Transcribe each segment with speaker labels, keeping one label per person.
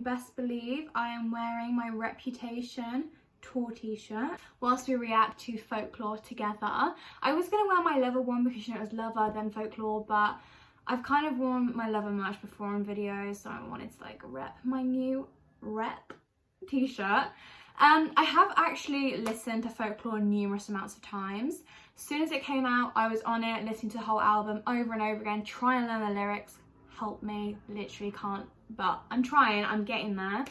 Speaker 1: Best believe I am wearing my Reputation tour t-shirt whilst we react to Folklore together. I was going to wear my Lover one because, you know, it was Lover then Folklore, but I've kind of worn my Lover merch before on videos, so I wanted to like rep my new Rep t-shirt. I have actually listened to Folklore numerous amounts of times. As soon as it came out, I was on it, listening to the whole album over and over again, trying to learn the lyrics. Help me, literally can't, but I'm trying, I'm getting there.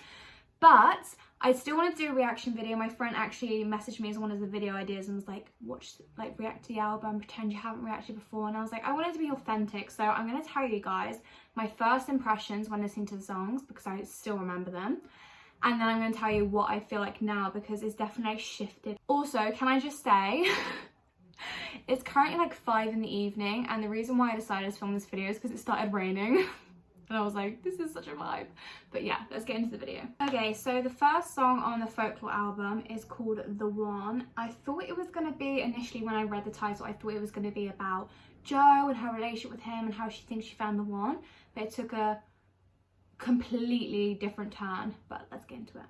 Speaker 1: But I still want to do a reaction video. My friend actually messaged me as one of the video ideas and was like, watch, like, react to the album, pretend you haven't reacted before. And I was like, I want it to be authentic. So I'm going to tell you guys my first impressions when listening to the songs, because I still remember them. And then I'm going to tell you what I feel like now, because it's definitely shifted. Also, can I just say, it's currently like 5 in the evening. And the reason why I decided to film this video is because it started raining. And I was like, this is such a vibe. But yeah, let's get into the video. Okay, so the first song on the Folklore album is called The One. I thought it was going to be, initially when I read the title, I thought it was going to be about Jo and her relationship with him and how she thinks she found the one. But it took a completely different turn. But let's get into it.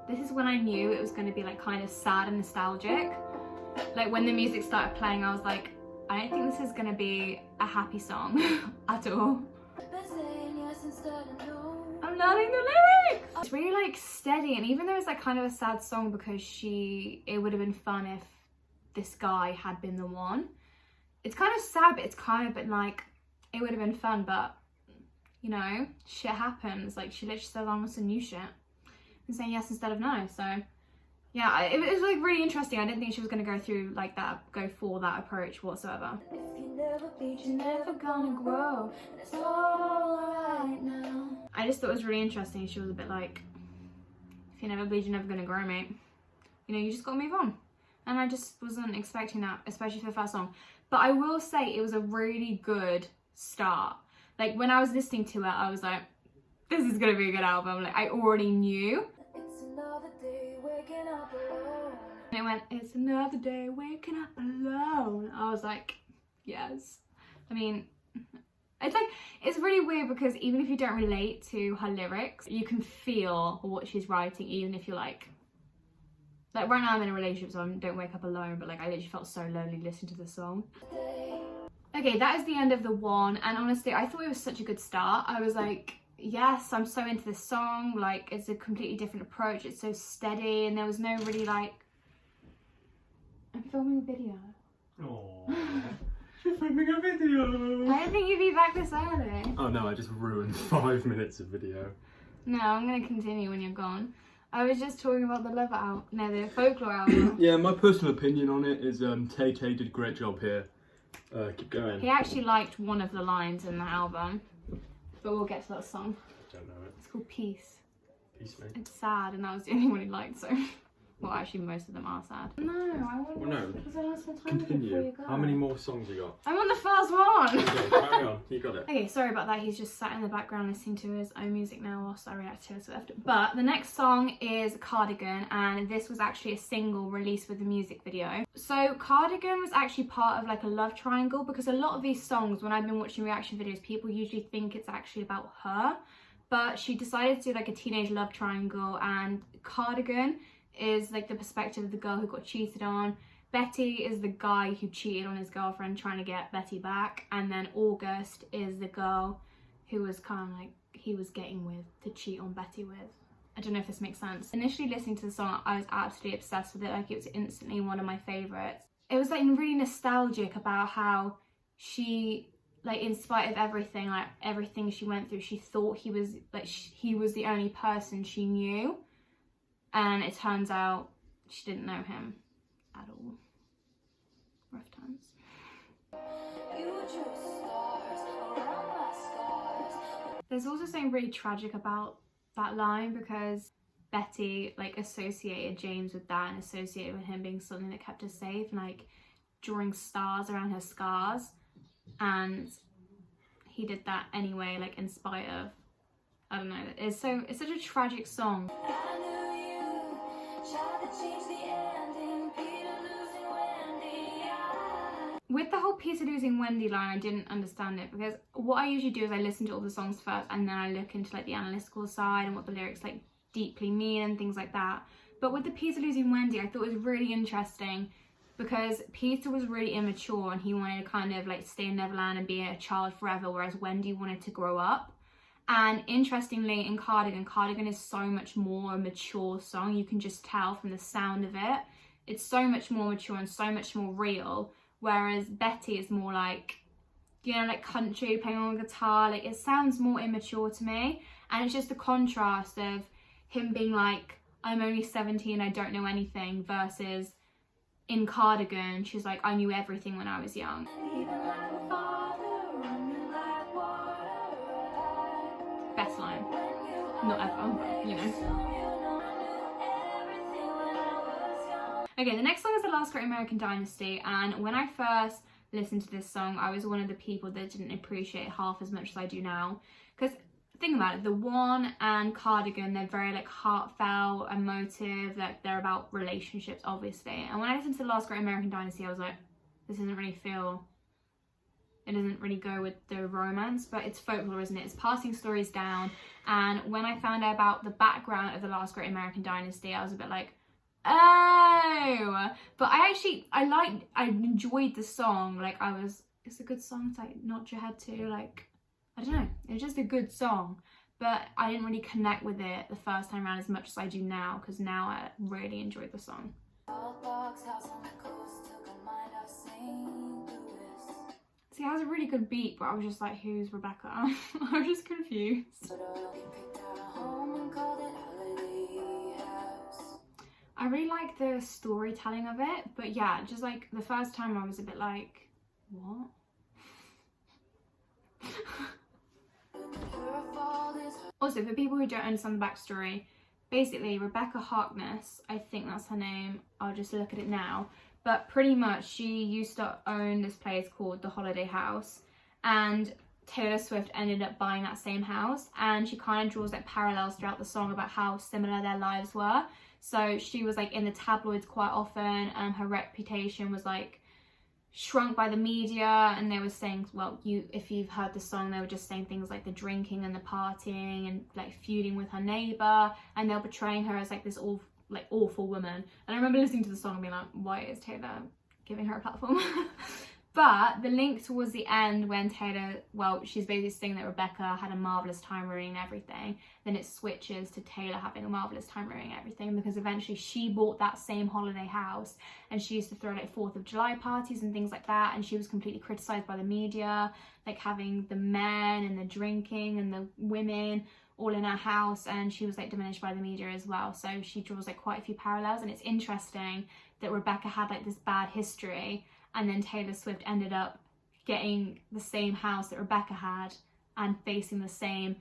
Speaker 1: This is when I knew it was going to be like kind of sad and nostalgic. Like when the music started playing, I was like, I don't think this is going to be a happy song at all. I'm learning the lyrics! It's really like steady, and even though it's like kind of a sad song because it would have been fun if this guy had been the one. It's kind of sad, but it's kind of been like, it would have been fun, but you know, shit happens. Like she literally said almost a new shit and saying yes instead of no. So yeah, it was like really interesting. I didn't think she was going to go for that approach whatsoever. If you never bleed, you're never gonna grow. It's all right now. I just thought it was really interesting. She was a bit like, if you never bleed, you're never gonna grow, mate. You know, you just gotta move on. And I just wasn't expecting that, especially for the first song. But I will say it was a really good start. Like when I was listening to it, I was like, this is gonna be a good album. Like I already knew. It's another day waking up alone. And it went, it's another day waking up alone. I was like, yes. I mean, it's really weird because even if you don't relate to her lyrics, you can feel what she's writing, even if you're like right now I'm in a relationship, so I don't wake up alone, but like I literally felt so lonely listening to the song. Okay, that is the end of The One, and honestly, I thought it was such a good start. I was like, yes, I'm so into this song, like it's a completely different approach, it's so steady, and there was no really like, I'm filming a video.
Speaker 2: Aww. You're filming a video!
Speaker 1: I didn't think you'd be back this early.
Speaker 2: Oh no, I just ruined 5 minutes of video.
Speaker 1: No, I'm gonna continue when you're gone. I was just talking about the Folklore album.
Speaker 2: Yeah, my personal opinion on it is Tay-Tay did a great job here. Keep going.
Speaker 1: He actually liked one of the lines in the album, but we'll get to that song.
Speaker 2: Don't know it.
Speaker 1: It's called Peace.
Speaker 2: Peace, mate.
Speaker 1: It's sad, and that was the only one he liked, so... Well, actually, most of them are sad. No, I want to watch it because I want to spend time with you before you go.
Speaker 2: How many more songs you got?
Speaker 1: I'm on the first one!
Speaker 2: Okay, carry on. You got it. Okay,
Speaker 1: sorry about that. He's just sat in the background listening to his own music now whilst I react to it. But the next song is Cardigan, and this was actually a single released with the music video. So Cardigan was actually part of like a love triangle, because a lot of these songs, when I've been watching reaction videos, people usually think it's actually about her. But she decided to do like a teenage love triangle, and Cardigan is like the perspective of the girl who got cheated on. Betty is the guy who cheated on his girlfriend trying to get Betty back, and then August is the girl who was kind of like he was getting with to cheat on Betty with. I don't know if this makes sense. Initially listening to the song, I was absolutely obsessed with it. Like it was instantly one of my favorites. It was like really nostalgic about how she, like in spite of everything, like everything she went through, she thought he was like he was the only person she knew. And it turns out she didn't know him at all. Rough times. There's also something really tragic about that line, because Betty like associated James with that and associated with him being something that kept her safe, and like drawing stars around her scars. And he did that anyway, like in spite of, I don't know, it's such a tragic song. with the whole Peter losing Wendy line, I didn't understand it, because what I usually do is I listen to all the songs first and then I look into like the analytical side and what the lyrics like deeply mean and things like that. But with the Peter losing Wendy, I thought it was really interesting because Peter was really immature and he wanted to kind of like stay in Neverland and be a child forever, whereas Wendy wanted to grow up. And interestingly, in Cardigan is so much more a mature song. You can just tell from the sound of it. It's so much more mature and so much more real. Whereas Betty is more like, you know, like country, playing on guitar. Like, it sounds more immature to me. And it's just the contrast of him being like, I'm only 17, I don't know anything, versus in Cardigan, she's like, I knew everything when I was young. Best line. Not ever, but, you know. Okay, the next song is The Last Great American Dynasty, and when I first listened to this song, I was one of the people that didn't appreciate it half as much as I do now. Because think about it, The One and Cardigan, they're very like heartfelt, emotive, like they're about relationships, obviously. And when I listened to The Last Great American Dynasty, I was like, this doesn't really feel, it doesn't really go with the romance, but it's folklore, isn't it? It's passing stories down. And when I found out about the background of The Last Great American Dynasty, I was a bit like, oh, but I enjoyed the song. Like, it's a good song to like nod your head to, like, I don't know, it was just a good song, but I didn't really connect with it the first time around as much as I do now, because now I really enjoyed the song. See, it has a really good beat, but I was just like, who's Rebecca? I was just confused. I really like the storytelling of it, but yeah, just like the first time I was a bit like, what? Also, for people who don't understand the backstory, basically Rebecca Harkness, I think that's her name, I'll just look at it now, but pretty much she used to own this place called the Holiday House, and Taylor Swift ended up buying that same house, and she kind of draws like parallels throughout the song about how similar their lives were. So she was like in the tabloids quite often, her reputation was like shrunk by the media, and they were saying, well, if you've heard the song, they were just saying things like the drinking and the partying and like feuding with her neighbour, and they were portraying her as like this awful woman. And I remember listening to the song and being like, why is Taylor giving her a platform? But the link towards the end when Taylor, well, she's basically saying that Rebecca had a marvellous time ruining everything, then it switches to Taylor having a marvellous time ruining everything, because eventually she bought that same holiday house and she used to throw like 4th of July parties and things like that, and she was completely criticised by the media, like having the men and the drinking and the women all in her house, and she was like diminished by the media as well. So she draws like quite a few parallels, and it's interesting that Rebecca had like this bad history, and then Taylor Swift ended up getting the same house that Rebecca had and facing the same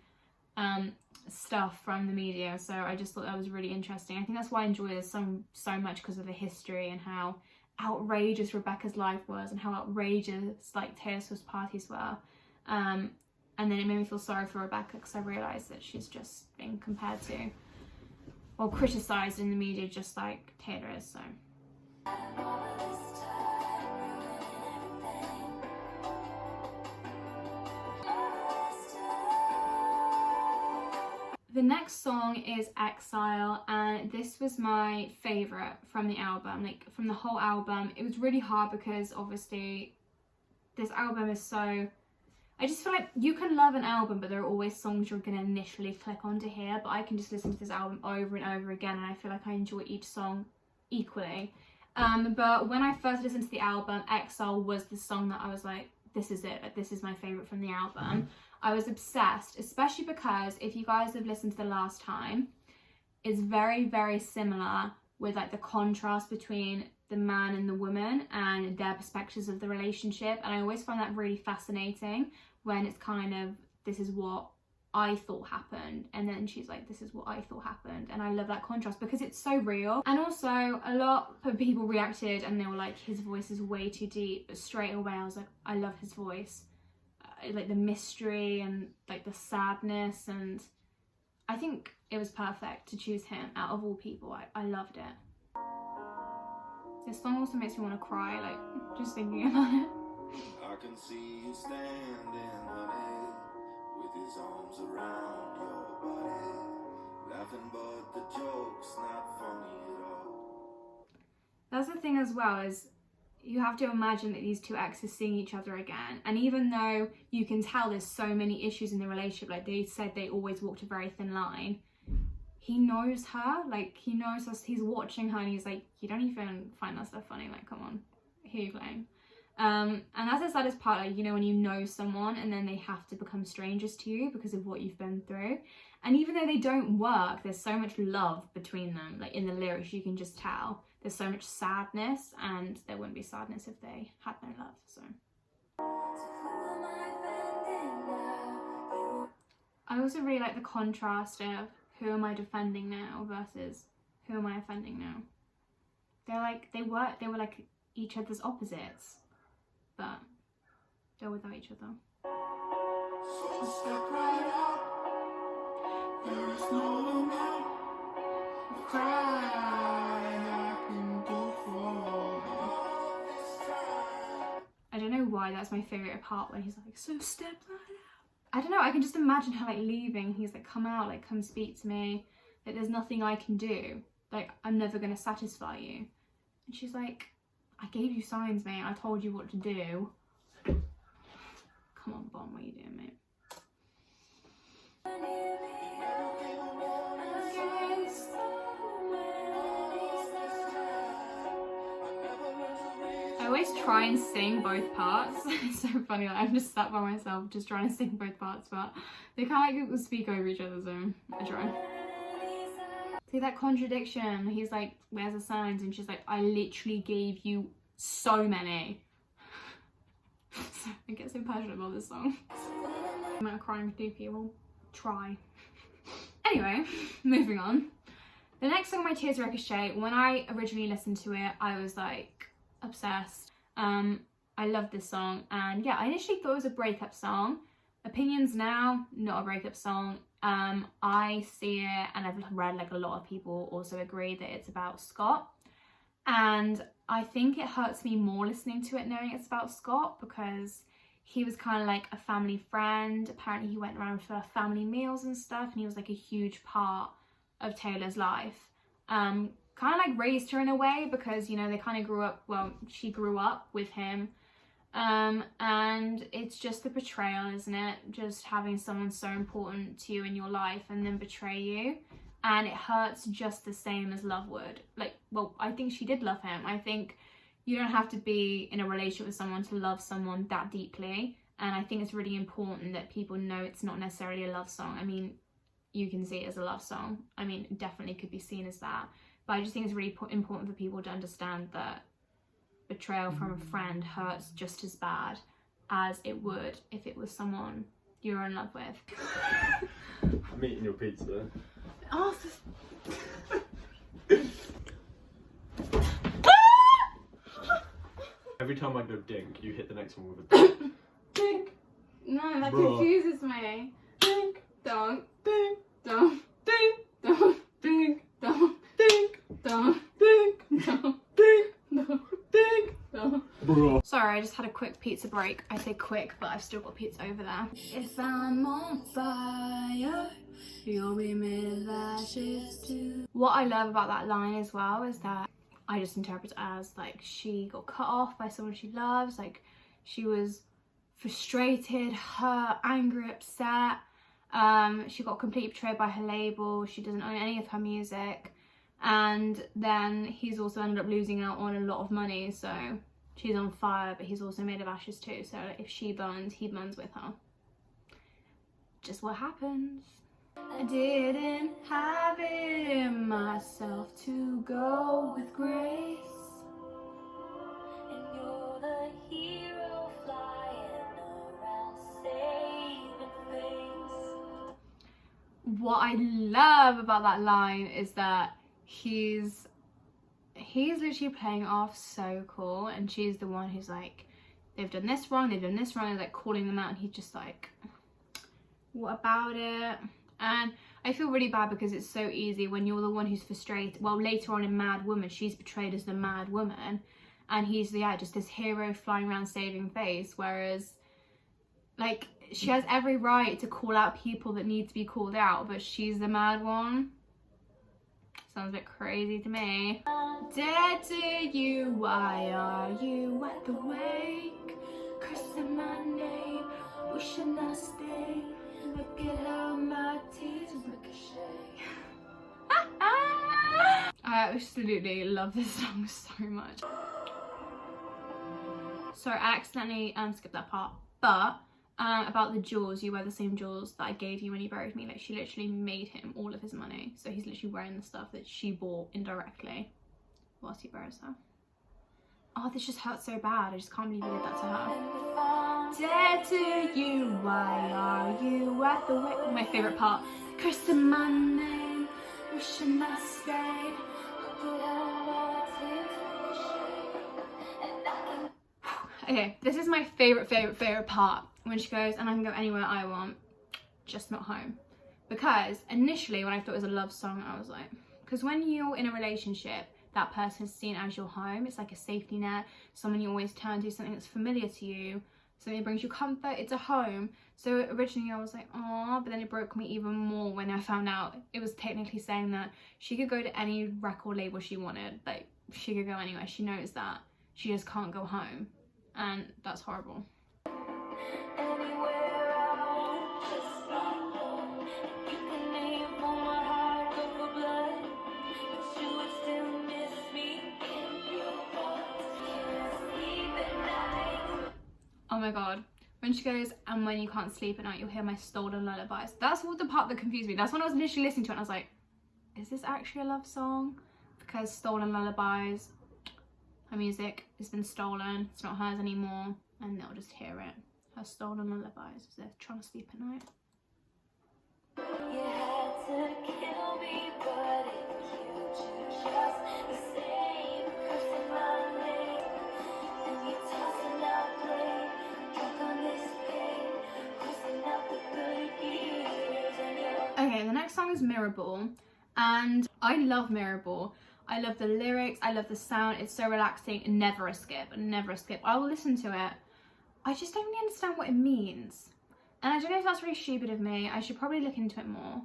Speaker 1: stuff from the media. So I just thought that was really interesting. I think that's why I enjoy this song so much, because of the history and how outrageous Rebecca's life was and how outrageous like Taylor Swift's parties were. And then it made me feel sorry for Rebecca, because I realised that she's just being compared to or criticised in the media just like Taylor is. So the next song is Exile, and this was my favourite from the album, like from the whole album. It was really hard because obviously this album is so, I just feel like you can love an album, but there are always songs you're going to initially click onto here, but I can just listen to this album over and over again and I feel like I enjoy each song equally. But when I first listened to the album, Exile was the song that I was like, this is it, like, this is my favourite from the album. I was obsessed, especially because if you guys have listened to the last time, it's very, very similar with like the contrast between the man and the woman and their perspectives of the relationship. And I always find that really fascinating when it's kind of, this is what I thought happened, and then she's like, this is what I thought happened. And I love that contrast because it's so real. And also a lot of people reacted and they were like, his voice is way too deep, but straight away I was like, I love his voice. Like the mystery and like the sadness, and I think it was perfect to choose him out of all people. I loved it. This song also makes me want to cry, like just thinking about it.
Speaker 3: I can see you standing, honey, with his arms around your body, laughing, but the joke's not funny at all.
Speaker 1: That's the thing as well, is you have to imagine that these two exes seeing each other again, and even though you can tell there's so many issues in the relationship, like they said they always walked a very thin line, he knows her, like he knows us, he's watching her and he's like, you don't even find that stuff funny, like come on, who are you playing? And that's the saddest part, like, you know, when you know someone and then they have to become strangers to you because of what you've been through. And even though they don't work, there's so much love between them, like in the lyrics you can just tell there's so much sadness, and there wouldn't be sadness if they had no love. So I also really like the contrast of who am I defending now versus who am I offending now. They're like, they were like each other's opposites, but they're without each other.
Speaker 3: So step right out, there is no amount of crying I can do for this time.
Speaker 1: I don't know why that's my favourite part, when he's like, so step right out. I don't know, I can just imagine her like leaving, he's like, come out, like come speak to me, like there's nothing I can do, like I'm never gonna satisfy you. And she's like, I gave you signs, mate, I told you what to do. Come on, Bon, what are you doing, mate? I always try and sing both parts. It's so funny, like I'm just sat by myself just trying to sing both parts, but they kind of like speak over each other, so I try. See that contradiction, he's like, where's the signs? And she's like, I literally gave you so many. I get so passionate about this song. I'm not crying with two people. Try. Anyway, moving on. The next song, My Tears Ricochet, when I originally listened to it, I was like obsessed. I love this song, and yeah, I initially thought it was a breakup song. Opinions now, not a breakup song. I see it, and I've read like a lot of people also agree that it's about Scott, and I think it hurts me more listening to it knowing it's about Scott, because he was kind of like a family friend. Apparently he went around for family meals and stuff, and he was like a huge part of Taylor's life. Kind of like raised her in a way, because you know they kind of grew up, well, she grew up with him, and it's just the betrayal, isn't it? Just having someone so important to you in your life and then betray you, and it hurts just the same as love would. Like, well, I think she did love him. I think you don't have to be in a relationship with someone to love someone that deeply, and I think it's really important that people know it's not necessarily a love song. I mean, you can see it as a love song. I mean, it definitely could be seen as that, but I just think it's really important for people to understand that betrayal from a friend hurts just as bad as it would if it was someone you're in love with.
Speaker 2: I'm eating your pizza.
Speaker 1: Oh,
Speaker 2: Every time I go dink, you hit the next one with a dink.
Speaker 1: dink. No, that
Speaker 2: Bruh.
Speaker 1: confuses me.
Speaker 2: Dink,
Speaker 1: Don't,
Speaker 2: dink,
Speaker 1: don't,
Speaker 2: dink,
Speaker 1: don't,
Speaker 2: dink,
Speaker 1: don't,
Speaker 2: dink,
Speaker 1: don't,
Speaker 2: dink,
Speaker 1: don't,
Speaker 2: dink,
Speaker 1: don't,
Speaker 2: dink.
Speaker 1: don't.
Speaker 2: Bro.
Speaker 1: Sorry, I just had a quick pizza break. I say quick, but I've still got pizza over there. If I'm on fire, you'll be made of ashes too. What I love about that line as well is that I just interpret it as like she got cut off by someone she loves, like she was frustrated, hurt, angry, upset. She got completely betrayed by her label. She doesn't own any of her music, and then he's also ended up losing out on a lot of money, so she's on fire, but he's also made of ashes too, so if she burns, he burns with her. Just what happens. I didn't have it in myself to go with grace, and you're the hero flying around saving face. What I love about that line is that he's literally playing it off so cool, and she's the one who's like, they've done this wrong, and like calling them out, and he's just like, what about it? And I feel really bad because it's so easy when you're the one who's frustrated. Well, later on in Mad Woman, she's portrayed as the mad woman, and he's, yeah, just this hero flying around saving face, whereas like she has every right to call out people that need to be called out, but she's the mad one. Sounds a bit crazy to me. Dead to you, why are you at the wake? Cursing my name, wishing I stay. Look at how my tears ricochet. I absolutely love this song so much. Sorry, I accidentally skipped that part, but about the jewels, you wear the same jewels that I gave you when you buried me. Like, she literally made him all of his money, so he's literally wearing the stuff that she bought indirectly whilst he buries her. Oh, this just hurts so bad. I just can't believe you did that to her. Dead to you, why are you at the wake? My favourite part. Cursing my name, wishing I stayed. Okay, this is my favourite part. When she goes, and I can go anywhere I want, just not home. Because initially when I thought it was a love song, I was like, because when you're in a relationship, that person is seen as your home. It's like a safety net, someone you always turn to, something that's familiar to you, something that brings you comfort. It's a home. So originally I was like, oh, but then it broke me even more when I found out it was technically saying that she could go to any record label she wanted. Like, she could go anywhere. She knows that. She just can't go home. And that's horrible. Oh my god, when she goes, and when you can't sleep at night, you'll hear my stolen lullabies. That's what the part that confused me. That's when I was initially listening to it and I was like, is this actually a love song? Because stolen lullabies, her music has been stolen, it's not hers anymore, and they'll just hear it. Her stolen lullabies as they're trying to sleep at night. You had to kill me, but it's you just the same person my name. And you tossing out blame, drunk on this pain, crossing out the good years and your... Okay, the next song is Mirror Ball, and I love Mirror Ball. I love the lyrics, I love the sound, it's so relaxing, never a skip, never a skip. I will listen to it. I just don't really understand what it means. And I don't know if that's really stupid of me. I should probably look into it more.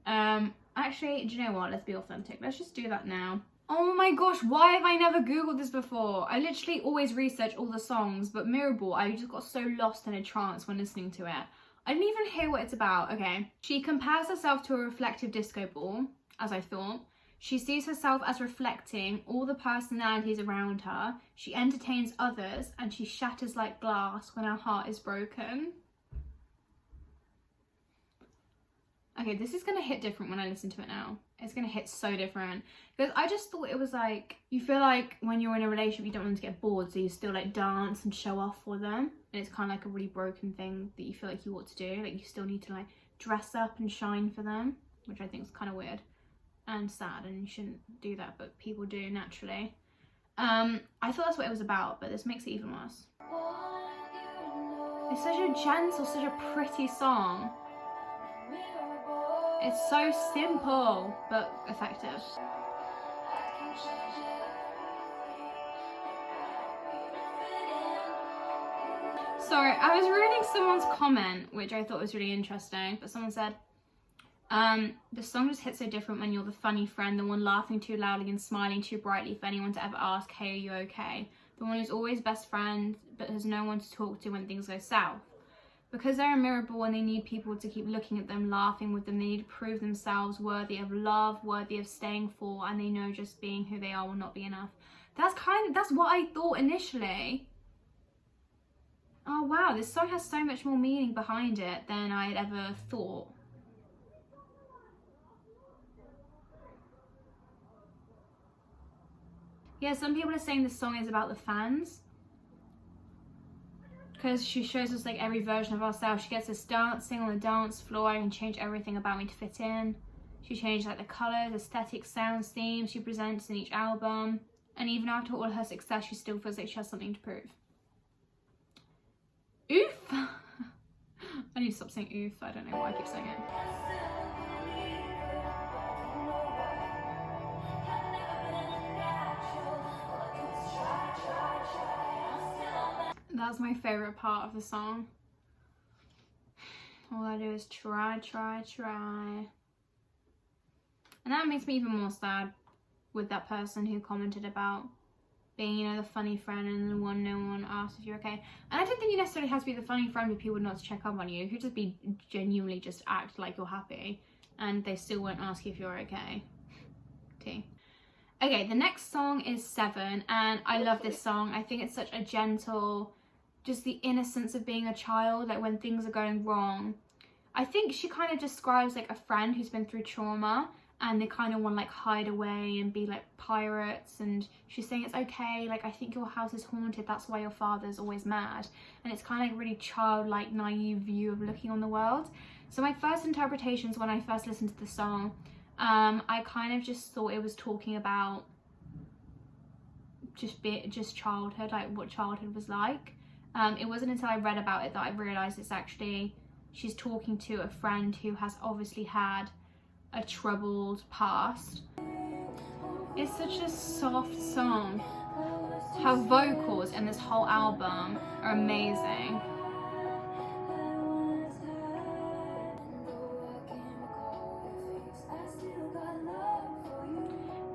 Speaker 1: Actually, do you know what? Let's be authentic. Let's just do that now. Oh my gosh, why have I never Googled this before? I literally always research all the songs, but Mirror Ball, I just got so lost in a trance when listening to it. I didn't even hear what it's about. Okay. She compares herself to a reflective disco ball, as I thought. She sees herself as reflecting all the personalities around her. She entertains others, and she shatters like glass when her heart is broken. Okay, this is going to hit different when I listen to it now. It's going to hit so different. Because I just thought it was like, you feel like when you're in a relationship, you don't want them to get bored, so you still like dance and show off for them. And it's kind of like a really broken thing that you feel like you ought to do. Like, you still need to like dress up and shine for them, which I think is kind of weird and sad, and you shouldn't do that, but people do naturally. I thought that's what it was about, but this makes it even worse. It's such a gentle, such a pretty song. It's so simple, but effective. Sorry, I was reading someone's comment, which I thought was really interesting, but someone said, the song just hits so different when you're the funny friend, the one laughing too loudly and smiling too brightly for anyone to ever ask, hey, are you okay? The one who's always best friend, but has no one to talk to when things go south. Because they're a mirror ball and they need people to keep looking at them, laughing with them, they need to prove themselves worthy of love, worthy of staying for, and they know just being who they are will not be enough. That's what I thought initially. Oh wow, this song has so much more meaning behind it than I had ever thought. Yeah, some people are saying this song is about the fans. Because she shows us like every version of ourselves. She gets us dancing on the dance floor. I can change everything about me to fit in. She changed like the colours, aesthetics, sounds, themes she presents in each album. And even after all her success, she still feels like she has something to prove. Oof! I need to stop saying oof. I don't know why I keep saying it. That's my favourite part of the song. All I do is try, try, try. And that makes me even more sad with that person who commented about being, you know, the funny friend and the one no one asks if you're okay. And I don't think you necessarily have to be the funny friend for people not to check up on you. You could just be genuinely just act like you're happy and they still won't ask you if you're okay. T. Okay, the next song is 7, and I love this song. I think it's such a gentle, just the innocence of being a child, like when things are going wrong. I think she kind of describes like a friend who's been through trauma and they kind of want to like hide away and be like pirates, and she's saying it's okay, like I think your house is haunted, that's why your father's always mad. And it's kind of like a really childlike, naive view of looking on the world. So my first interpretations when I first listened to the song, I kind of just thought it was talking about just childhood, like what childhood was like. It wasn't until I read about it that I realised it's actually, she's talking to a friend who has obviously had a troubled past. It's such a soft song. Her vocals in this whole album are amazing.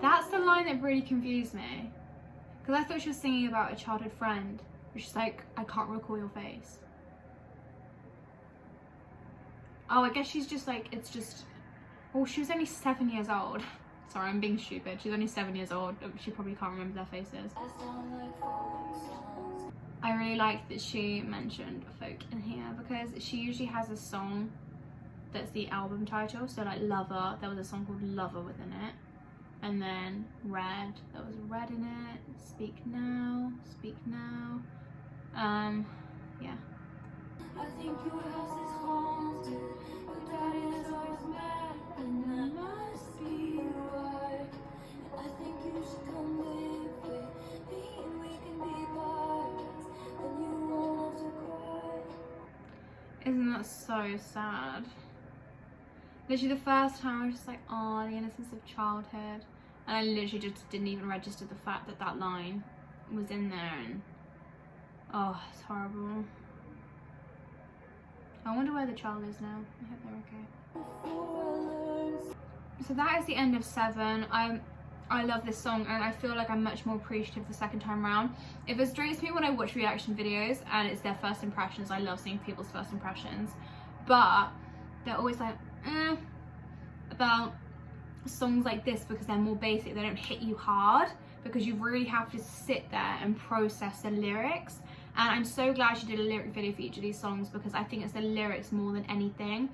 Speaker 1: That's the line that really confused me, because I thought she was singing about a childhood friend, which is like, I can't recall your face. Oh, I guess she's just like, it's just, oh, she was only 7 years old. Sorry, I'm being stupid. She's only 7 years old. She probably can't remember their faces. I really like that she mentioned folk in here, because she usually has a song that's the album title. So like Lover, there was a song called Lover within it. And then Red, there was Red in it. Speak Now, Speak Now. Yeah. I think your house is haunted, your daddy is always mad, and that must be right. And I think you should come live with me, and we can be partners, then you won't have to cry. Isn't that so sad? Literally the first time I was just like, oh, the innocence of childhood. And I literally just didn't even register the fact that that line was in there, and oh, it's horrible. I wonder where the child is now. I hope they're okay. So that is the end of 7. I love this song, and I feel like I'm much more appreciative the second time around. It frustrates me when I watch reaction videos and it's their first impressions. I love seeing people's first impressions, but they're always like, about songs like this because they're more basic. They don't hit you hard because you really have to sit there and process the lyrics. And I'm so glad she did a lyric video for each of these songs, because I think it's the lyrics more than anything.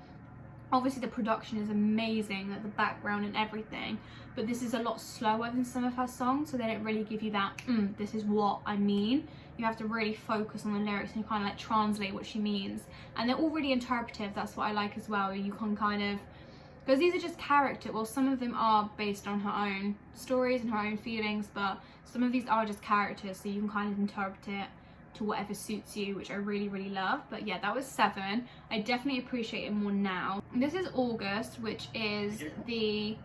Speaker 1: Obviously the production is amazing, like the background and everything, but this is a lot slower than some of her songs, so they don't really give you that, this is what I mean. You have to really focus on the lyrics and you kind of like translate what she means. And they're all really interpretive, that's what I like as well. You can kind of, because these are just character, well, some of them are based on her own stories and her own feelings, but some of these are just characters, so you can kind of interpret it to whatever suits you, which I really, really love. But yeah, that was 7. I definitely appreciate it more now. This is August, which is we're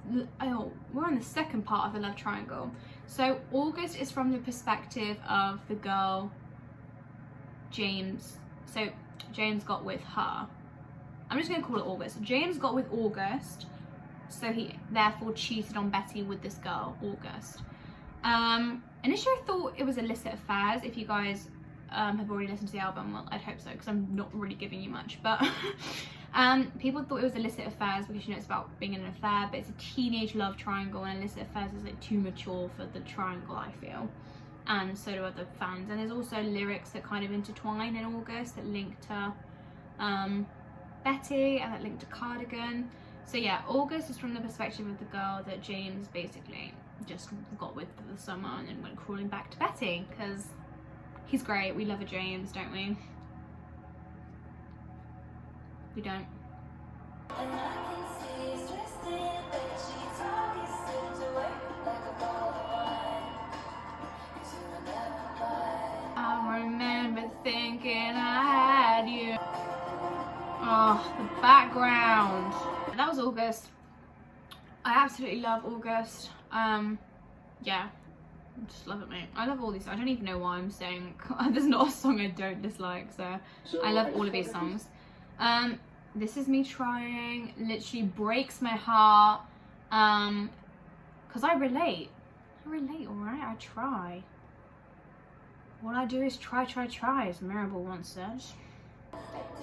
Speaker 1: on the second part of the love triangle. So August is from the perspective of the girl James. So James got with her. I'm just going to call it August. James got with August, so he therefore cheated on Betty with this girl, August. Initially I thought it was illicit affairs. If you guys have already listened to the album, well, I'd hope so, because I'm not really giving you much, but people thought it was illicit affairs because, you know, it's about being in an affair, but it's a teenage love triangle, and illicit affairs is like too mature for the triangle, I feel, and so do other fans. And there's also lyrics that kind of intertwine in August that link to Betty, and that link to Cardigan. So yeah, August is from the perspective of the girl that James basically just got with for the summer and then went crawling back to Betty, because he's great. We love a James, don't we? We don't. I remember thinking I had you. Oh, the background. That was August. I absolutely love August. Yeah, I just love it, mate. I love all these. I don't even know why I'm saying there's not a song I don't dislike, so I love all of these songs. This is me trying. Literally breaks my heart. Because I relate. Alright? I try. What I do is try, as Mirabel once said.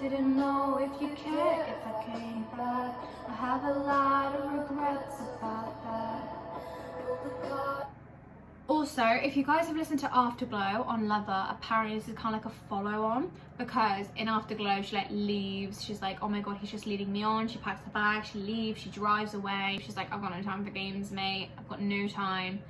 Speaker 1: Didn't know if you cared if I came back. I have a lot of regrets about that. Also, if you guys have listened to Afterglow on Lover, apparently this is kind of like a follow-on, because in Afterglow she like leaves. She's like, oh my god, he's just leading me on. She packs her bag, she leaves, she drives away. She's like, I've got no time for games, mate. I've got no time.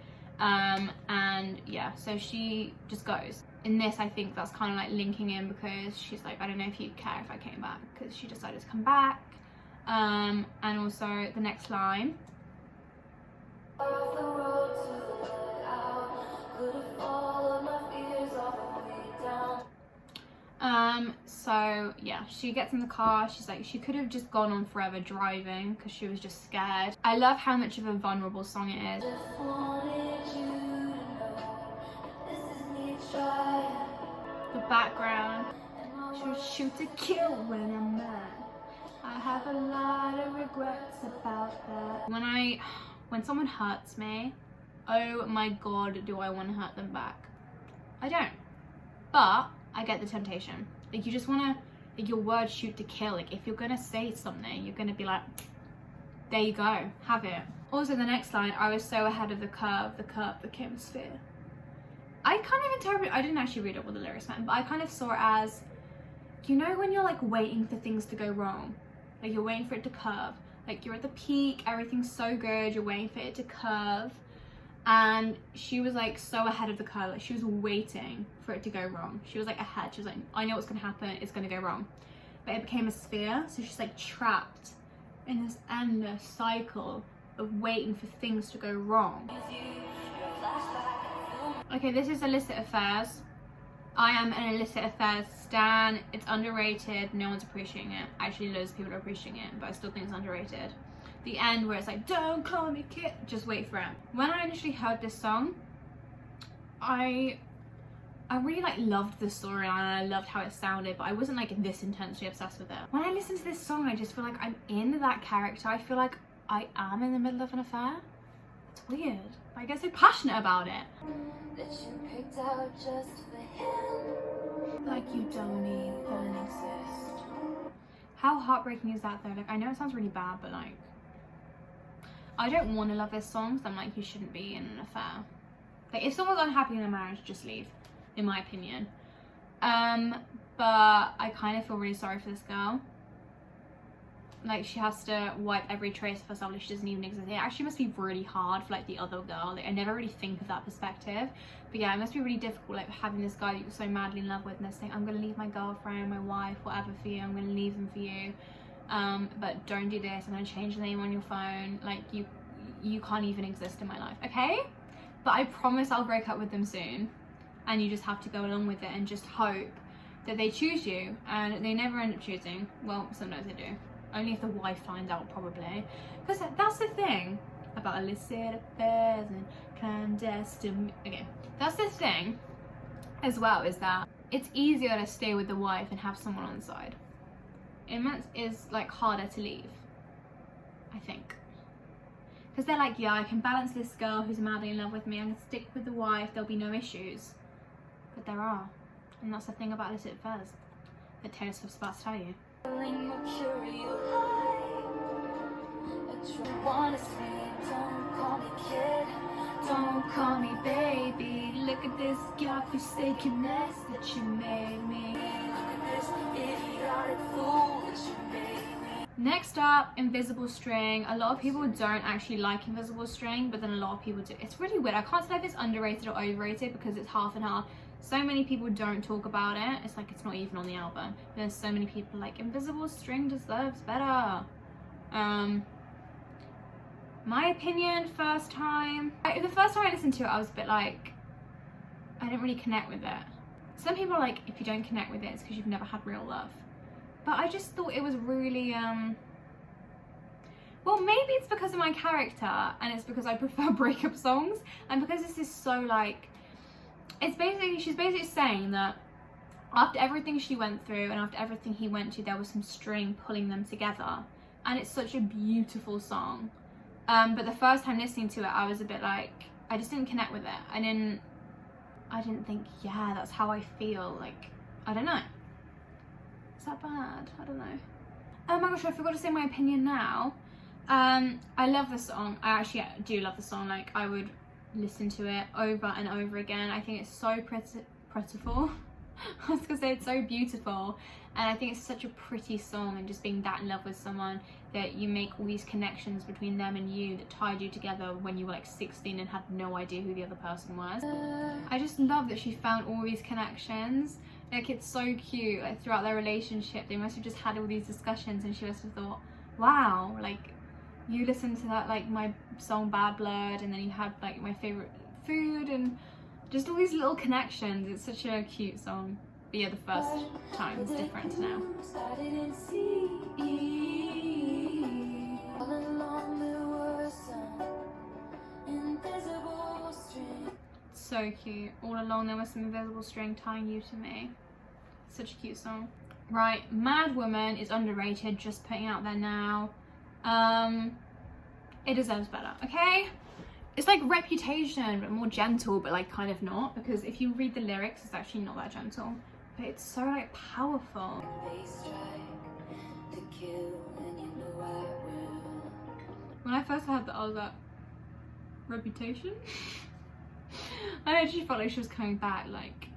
Speaker 1: And yeah, so she just goes. In this, I think that's kind of like linking in, because she's like, I don't know if you'd care if I came back, because she decided to come back. And also the next line. So yeah, she gets in the car. She's like, she could have just gone on forever driving because she was just scared. I love how much of a vulnerable song it is. The background. Shoot to kill when I'm mad. I have a lot of regrets about that. When someone hurts me, oh my god, do I want to hurt them back. I don't. But I get the temptation. Like, you just want to, like, your words shoot to kill. Like, if you're going to say something, you're going to be like, there you go, have it. Also, the next line, I was so ahead of the curve became a sphere. I kind of interpret, I didn't actually read up what the lyrics meant, but I kind of saw it as, you know when you're like waiting for things to go wrong? Like, you're waiting for it to curve. Like, you're at the peak, everything's so good, you're waiting for it to curve. And she was like so ahead of the curve, like she was waiting for it to go wrong. She was like ahead, she was like, I know what's gonna happen, it's gonna go wrong. But it became a sphere, so she's like trapped in this endless cycle of waiting for things to go wrong. Okay, this is Illicit Affairs. I am an Illicit Affairs stan. It's underrated, no one's appreciating it. Actually, loads of people are appreciating it, but I still think it's underrated. The end where it's like, don't call me kid, just wait for it. When I initially heard this song, I really like loved the story and I loved how it sounded, but I wasn't like this intensely obsessed with it. When I listen to this song, I just feel like I'm in that character. I feel like I am in the middle of an affair. It's weird. I get so passionate about it. That you picked out just for him. Like you don't even exist. How heartbreaking is that though? Like, I know it sounds really bad, but like, I don't want to love this song, so I'm like, you shouldn't be in an affair. Like, if someone's unhappy in their marriage, just leave, in my opinion. But I kind of feel really sorry for this girl. Like, she has to wipe every trace of herself, like she doesn't even exist. It actually must be really hard for like the other girl. Like, I never really think of that perspective. But yeah, it must be really difficult, like having this guy that you're so madly in love with and they're saying, I'm gonna leave my girlfriend, my wife, whatever for you, I'm gonna leave them for you. But don't do this, I'm gonna change the name on your phone. Like, you can't even exist in my life, okay? But I promise I'll break up with them soon. And you just have to go along with it and just hope that they choose you. And they never end up choosing. Well, sometimes they do. Only if the wife finds out, probably. Because that's the thing about illicit affairs and clandestine. Okay, that's the thing as well, is that it's easier to stay with the wife and have someone on the side. It is like harder to leave, I think. Because they're like, yeah, I can balance this girl who's madly in love with me. I can stick with the wife, there'll be no issues. But there are. And that's the thing about illicit affairs that Taylor Swift's about to tell you. Don't call me baby. Look at this God-forsaken mess that you made me. Next up, Invisible String. A lot of people don't actually like Invisible String, but then a lot of people do. It's really weird. I can't say if it's underrated or overrated because it's half and half. So many people don't talk about it. It's like it's not even on the album. There's so many people like, Invisible String deserves better. My opinion, the first time I listened to it, I was a bit like, I didn't really connect with it. Some people are like, if you don't connect with it, it's because you've never had real love. But I just thought it was really Well, maybe it's because of my character, and it's because I prefer breakup songs, and because this is so like, she's basically saying that after everything she went through and after everything he went to, there was some string pulling them together, and it's such a beautiful song. But the first time listening to it, I was a bit like, I just didn't connect with it. I didn't think, yeah, that's how I feel. Like, I don't know. Is that bad? I don't know. Oh my gosh, I forgot to say my opinion now. I love the song. I actually do love the song. Like, I would listen to it over and over again. I think it's so prettiful. I was gonna say it's so beautiful, and I think it's such a pretty song, and just being that in love with someone that you make all these connections between them and you that tied you together when you were like 16 and had no idea who the other person was. I just love that she found all these connections. Like, it's so cute. Like, throughout their relationship, they must have just had all these discussions, and she must have thought, wow, like, you listened to that, like my song Bad Blood, and then you had like my favorite food, and just all these little connections. It's such a cute song. But yeah, the first time is different now. So cute. All along there was some invisible string tying you to me. Such a cute song. Right, Mad Woman is underrated, just putting it out there now. It deserves better, okay? It's like Reputation, but more gentle, but like kind of not, because if you read the lyrics, it's actually not that gentle. But it's so like powerful. When I first heard that, I was like, Reputation? I actually felt like she was coming back, like,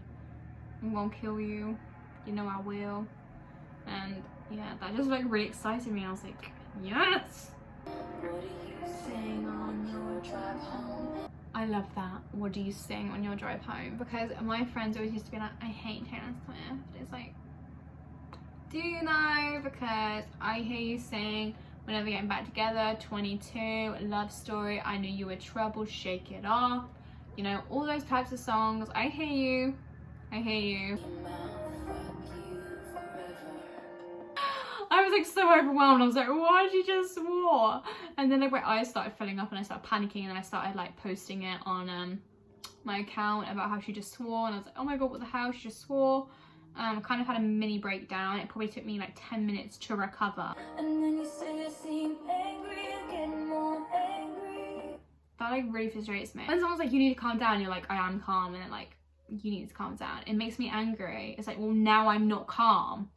Speaker 1: I'm gonna kill you, you know I will. And yeah, that just like really excited me. I was like, yes! What do you sing on your drive home? I love that. What do you sing on your drive home? Because my friends always used to be like, I hate Taylor Swift. It's like, do you know? Because I hear you sing Whenever Getting Back Together, 22, Love Story, I Knew You Were Trouble, Shake It Off. You know, all those types of songs. I hear you. I hear you. I was like so overwhelmed. I was like, why did you just swore? And then like my eyes started filling up and I started panicking, and then I started like posting it on my account about how she just swore, and I was like, oh my god, what the hell, she just swore. Kind of had a mini breakdown. It probably took me like 10 minutes to recover. And then you say you seem angry, you're getting more angry. That like really frustrates me. When someone's like, you need to calm down, you're like, I am calm, and then like, you need to calm down. It makes me angry. It's like, well, now I'm not calm.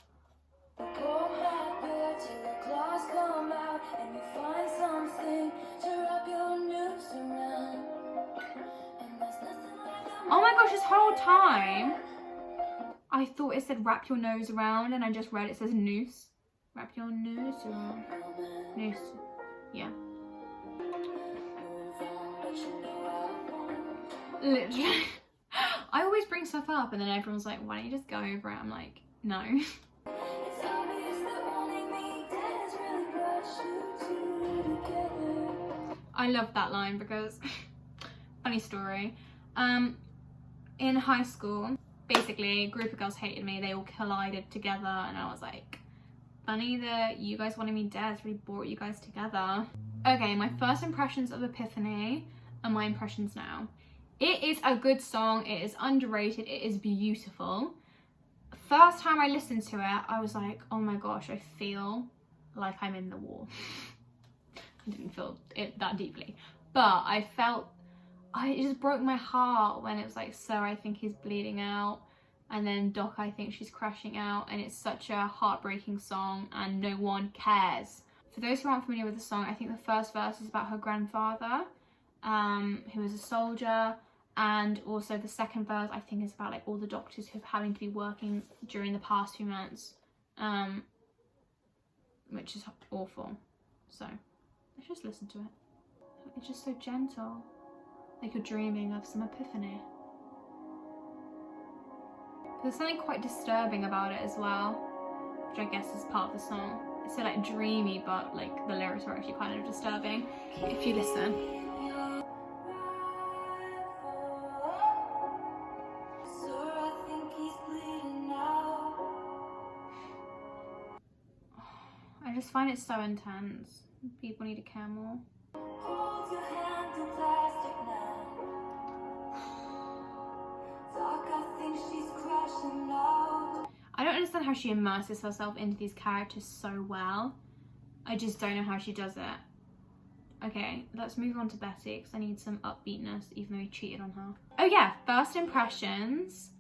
Speaker 1: Oh my gosh, this whole time I thought it said wrap your nose around, and I just read it says noose. Wrap your nose around. Noose. Yeah. Literally. I always bring stuff up and then everyone's like, why don't you just go over it? I'm like, no. I love that line because, funny story, in high school, basically a group of girls hated me. They all collided together, and I was like, funny that you guys wanted me dead. It's really brought you guys together. Okay, my first impressions of Epiphany are my impressions now. It is a good song. It is underrated. It is beautiful. First time I listened to it, I was like, oh my gosh, I feel like I'm in the war. I didn't feel it that deeply, but I felt, it just broke my heart when it was like, Sir, I think he's bleeding out, and then Doc, I think she's crashing out, and it's such a heartbreaking song, and no one cares. For those who aren't familiar with the song, I think the first verse is about her grandfather, who was a soldier, and also the second verse, I think, is about like all the doctors who are having to be working during the past few months, which is awful. So let's just listen to it. It's just so gentle, like you're dreaming of some epiphany. There's something quite disturbing about it as well, which I guess is part of the song. It's so like dreamy, but like the lyrics are actually kind of disturbing if you listen. I just just find it so intense. People need to care more.
Speaker 4: Hold your hand through plastic now. Talk, I think she's crashing out.
Speaker 1: I don't understand how she immerses herself into these characters so well. I just don't know how she does it. Okay, let's move on to Betty because I need some upbeatness even though he cheated on her. Oh yeah, first impressions.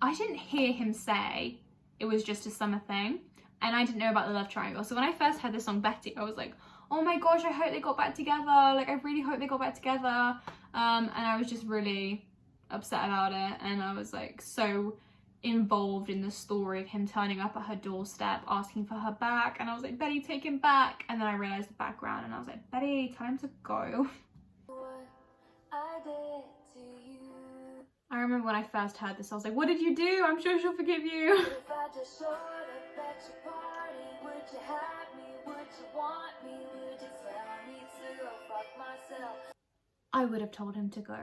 Speaker 1: I didn't hear him say it was just a summer thing, and I didn't know about the love triangle. So when I first heard the song Betty, I was like, oh my gosh, I hope they got back together. Like, I really hope they got back together. And I was just really upset about it. And I was like so involved in the story of him turning up at her doorstep, asking for her back. And I was like, Betty, take him back. And then I realized the background and I was like, Betty, tell him to go.
Speaker 4: What I did to you.
Speaker 1: I remember when I first heard this, I was like, what did you do? I'm sure she'll forgive you.
Speaker 4: If I just showed up at your party, would you have me? Would you want me? Would you tell me to go fuck myself?
Speaker 1: I would have told him to go.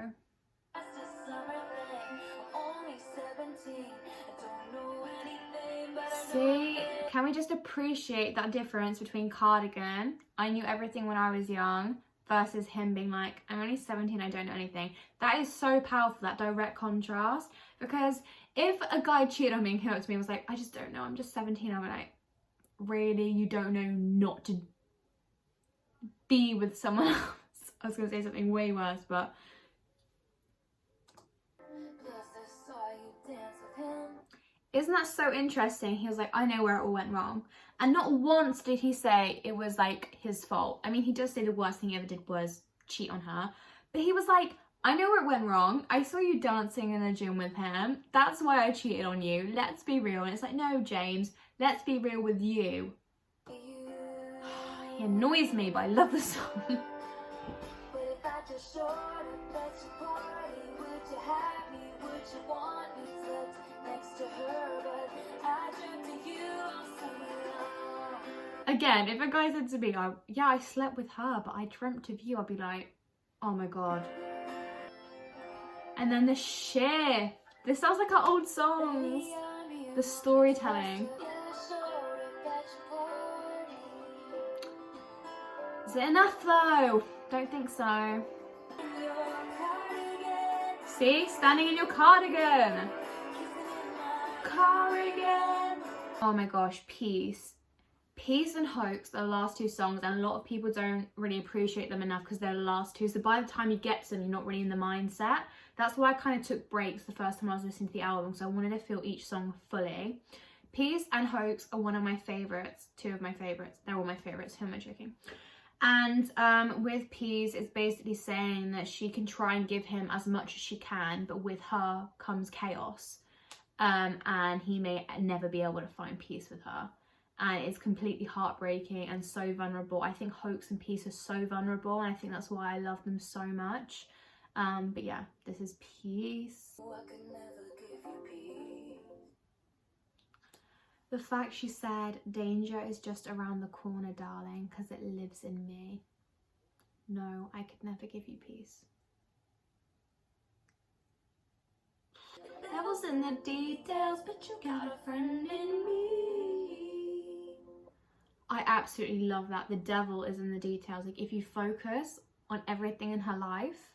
Speaker 4: That's a summer thing. I'm only 17. I don't know anything, but I know
Speaker 1: See, can we just appreciate that difference between Cardigan, I knew everything when I was young, versus him being like, I'm only 17, I don't know anything. That is so powerful, that direct contrast. Because if a guy cheated on me and came up to me and was like, I just don't know, I'm just 17, I'm like, really? You don't know not to be with someone else? I was going to say something way worse, but...
Speaker 4: plus I saw you dance with him.
Speaker 1: Isn't that so interesting? He was like, I know where it all went wrong. And not once did he say it was like his fault. I mean, he does say the worst thing he ever did was cheat on her. But he was like, I know where it went wrong. I saw you dancing in the gym with him. That's why I cheated on you. Let's be real. And it's like, no, James, let's be real with you. He annoys me, but I love the song.
Speaker 4: But if I just showed up at your party, would you have me? Would you want me? Slept next to her, but I dreamt of you. I'll sing along.
Speaker 1: Again, if a guy said to me, yeah, I slept with her, but I dreamt of you, I'd be like, oh my God. And then the shift. This sounds like our old songs. The storytelling. Is it enough though? Don't think so. See? Standing in your cardigan. Cardigan. Oh my gosh, Peace. Peace and Hoax are the last two songs, and a lot of people don't really appreciate them enough because they're the last two. So by the time you get to them, you're not really in the mindset. That's why I kind of took breaks the first time I was listening to the album, so I wanted to feel each song fully. Peace and Hoax are one of my favourites, two of my favourites. They're all my favourites, who am I joking? And with Peace, it's basically saying that she can try and give him as much as she can, but with her comes chaos. And he may never be able to find peace with her. And it's completely heartbreaking and so vulnerable. I think Hoax and Peace are so vulnerable, and I think that's why I love them so much. But yeah, this is Peace.
Speaker 4: Oh, I could never give you peace.
Speaker 1: The fact she said, danger is just around the corner, darling, because it lives in me. No, I could never give you peace. Devil's in the details, but you got a friend in me. I absolutely love that. The devil is in the details. Like, if you focus on everything in her life,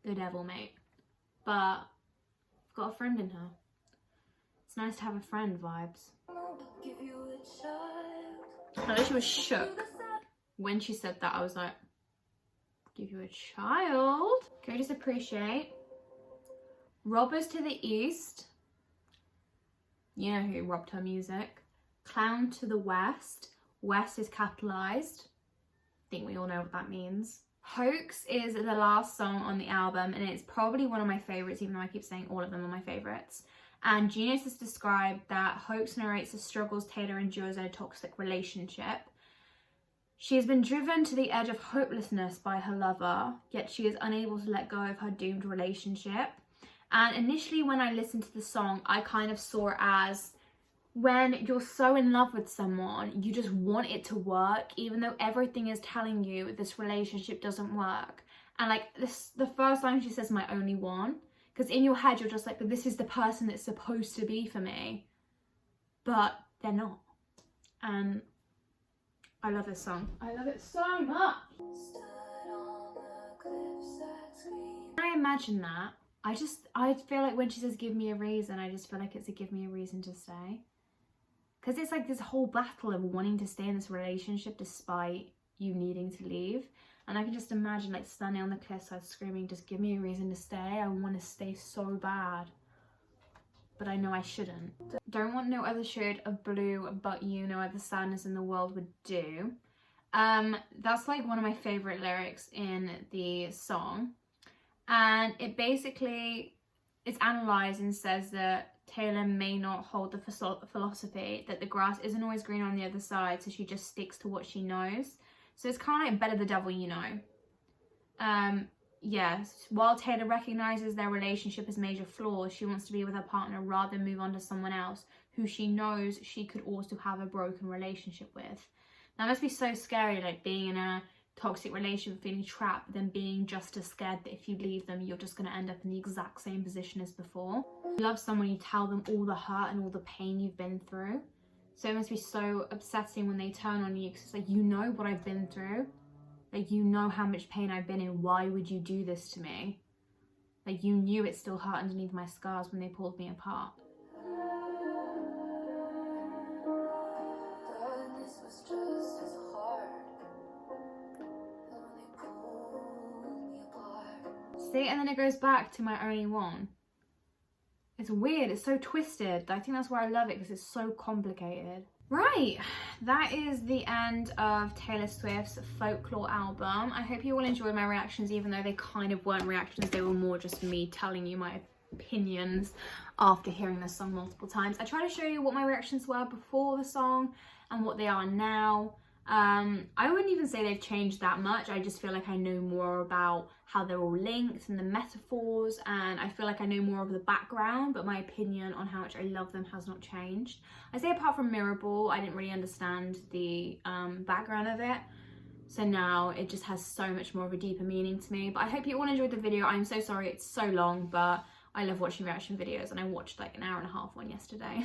Speaker 1: the devil, mate. But I've got a friend in her. It's nice to have a friend vibes.
Speaker 4: Give you a child.
Speaker 1: I know she was shook when she said that. I was like, give you a child? Can we just appreciate Robbers to the East? You know who robbed her music. Clown to the West. West is capitalized. I think we all know what that means. Hoax is the last song on the album, and it's probably one of my favorites, even though I keep saying all of them are my favorites. And Genius has described that Hoax narrates the struggles Taylor endures in a toxic relationship. She has been driven to the edge of hopelessness by her lover, yet she is unable to let go of her doomed relationship. And initially when I listened to the song, I kind of saw it as when you're so in love with someone, you just want it to work, even though everything is telling you this relationship doesn't work. And like this, the first line she says, my only one. Because in your head, you're just like, but this is the person that's supposed to be for me. But they're not. And I love this song. I love it so much.
Speaker 4: Stood on the cliffside screaming.
Speaker 1: When I imagine that, I feel like when she says give me a reason, I just feel like it's a give me a reason to stay. Because it's like this whole battle of wanting to stay in this relationship despite you needing to leave. And I can just imagine like standing on the cliffside screaming, just give me a reason to stay. I want to stay so bad. But I know I shouldn't. Don't want no other shade of blue but you, no other sadness in the world would do. That's like one of my favorite lyrics in the song. And it basically, it's analysed and says that Taylor may not hold the philosophy that the grass isn't always green on the other side, so she just sticks to what she knows. So it's kind of like better the devil you know. Yes, while Taylor recognises their relationship as major flaws, she wants to be with her partner rather than move on to someone else who she knows she could also have a broken relationship with. That must be so scary, like being in a toxic relationship, feeling trapped, but then being just as scared that if you leave them, you're just going to end up in the exact same position as before. You love someone, you tell them all the hurt and all the pain you've been through. So it must be so upsetting when they turn on you, because it's like, you know what I've been through. Like, you know how much pain I've been in. Why would you do this to me? Like, you knew it still hurt underneath my scars when they pulled me apart.
Speaker 4: Darkness was just as hard when they pulled me apart.
Speaker 1: See, and then it goes back to my only one. It's weird, it's so twisted. I think that's why I love it, because it's so complicated. Right, that is the end of Taylor Swift's Folklore album. I hope you all enjoyed my reactions, even though they kind of weren't reactions, they were more just me telling you my opinions after hearing this song multiple times. I try to show you what my reactions were before the song and what they are now. I wouldn't even say they've changed that much. I just feel like I know more about how they're all linked and the metaphors, and I feel like I know more of the background, but my opinion on how much I love them has not changed. I say apart from Mirrorball, I didn't really understand the background of it, so now it just has so much more of a deeper meaning to me. But I hope you all enjoyed the video. I'm so sorry it's so long, but I love watching reaction videos, and I watched like an hour and a half one yesterday.